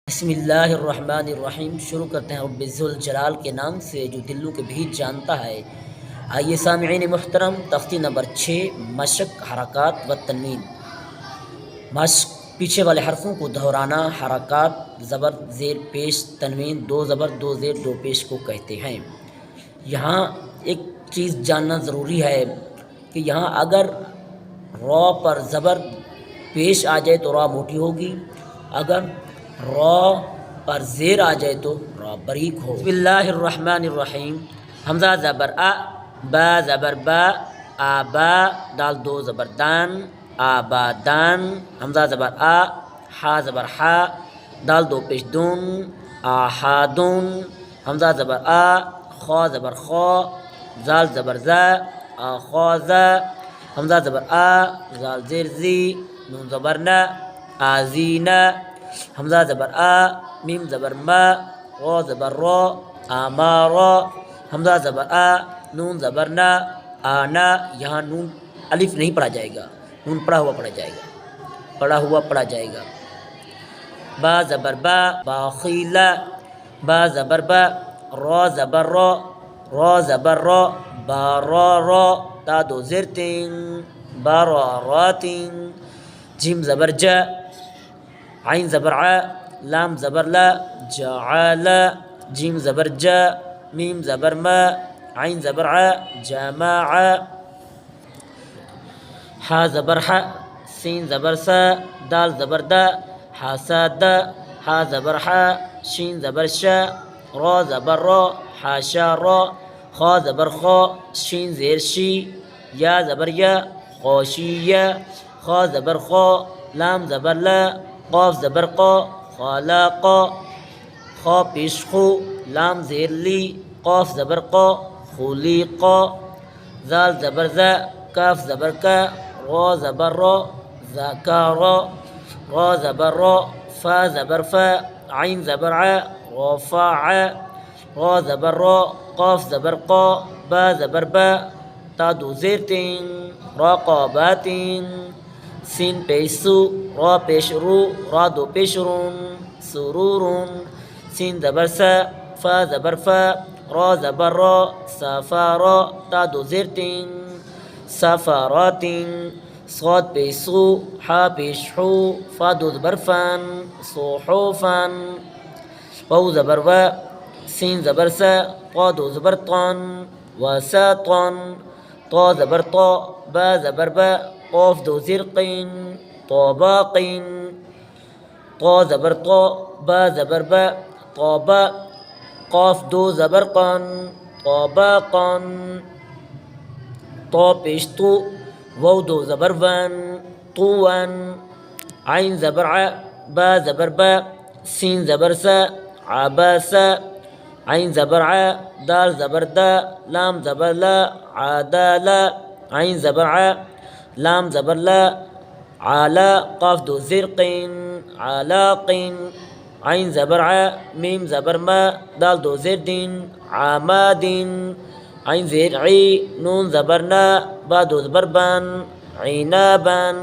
बिस्मिल्लाहिर्रहमानिर्रहीम। शुरू करते हैं रब्बिज़ुल जलाल के नाम से जो दिलों के भीत जानता है। आइए सामिईन मुहतरम, तख्ती नंबर 6 मशक हरकत व तनवीन। मशक पीछे वाले हरफों को दोहराना, हरकत ज़बर ज़ेर पेश तनवीन दो ज़बर दो ज़ेर दो पेश को कहते हैं। यहाँ एक चीज़ जानना ज़रूरी है कि यहाँ अगर रॉ पर ज़बर पेश आ जाए तो रॉ मोटी होगी, अगर रॉ पर ज़ेर आ जाए तो रॉ बरीक हो। बिस्मिल्लाहिर्रहमानिर्रहीम। हमज़ा ज़बर आ, बा ज़बर बा, आबा, दाल दो ज़बर दान, आबादान। हमज़ा ज़बर आ, हा ज़बर हा, दाल दो पेश दून, आहादून। हमज़ा ज़बर आ, खा ज़बर खा, जाल ज़बर ज़ा, आखाज़ा। हमज़ा ज़बर आ, जाल ज़ेर ज़ी, नून ज़बर न, आज़ीना। हमज़ा ज़बर आ, मीम ज़बर मा, रा ज़बर रा, आमारा। हमज़ा ज़बर आ, नून ज़बर ना, आना। यहाँ नून अलिफ नहीं पढ़ा जाएगा, नून पढ़ा हुआ पढ़ा जाएगा। बा ज़बर बा, बाखीला। बा ज़बर बा, रा ज़बर रा, रा ज़बर रा, बारारा। ता दो ज़ेर तीन, बारारातिन। जीम ज़बर जा, आइन ज़बर आ, लाम ज़बर ला, जाआला। जीम ज़बर जा, मीम ज़बर मा, आइन ज़बर आ, जमाआ। हा ज़बर हा, सीन ज़बर सा, दाल ज़बर दा, हासादा। हा ज़बर हा, शीन ज़बर शा, रा ज़बर रा, हाशारा। खा ज़बर खा, शीन ज़ेर शी, या ज़बर या, खाशिया। खा ज़बर खा, लाम ज़बर ला, क़ाफ ज़बर क़ा, ख़लाक़ा। खा पेश खु, लाम ज़ेर ली, क़ाफ ज़बर क़ा, खुलीक़ा। ज़ाल ज़बर ज़ा, काफ ज़बर का, रा ज़बर रा, ज़कारा। रा ज़बर रा, फा ज़बर फा, आइन ज़बर आ, रफ़ा। रा ज़बर रा, क़ाफ ज़बर क़ा, बा ज़बर बा, ता दो ज़ेर तीन, रक़ाबातिन। सीन पेश सु, रा पेश रू, रा दो पेश रून, सुरूरुन। सीन ज़बर सा, फा ज़बर फा, रा ज़बर रा, सफ़ारा। ता दो ज़ेर तीन, सफ़ारातिन। صاد पेश सु, हा पेश हू, फा दो ज़बर फ़ान, सुहूफ़ान। वाव ज़बर वा, सीन ज़बर सा, ता दो ज़बर तान, वसातान। ता ज़बर ता, बा ज़बर बा, क़ाफ दो ज़ेर क़ीन, ताबाक़ीन। ता ज़बर ता, बा ज़बर बा, ताबा। क़ाफ दो ज़बर क़ान, ताबाक़ान। ता पेश तु, वाव दो ज़बर वान, तुवान। आइन ज़बर आ, बा ज़बर बा, सीन ज़बर सा, आबासा। आइन ज़बर आ, दाल ज़बर दा, लाम ज़बर ला, आदाला। आइन ज़बर आ, लाम ज़बर ला, आला। क़ाफ दो ज़ेर क़ीन, आलाक़ीन। आइन ज़बर आ, मीम ज़बर मा, दाल दो ज़ेर दीन, आमादीन। आइन ज़ेर ई, नून ज़बर ना, बा दो ज़बर बान, ईनाबान।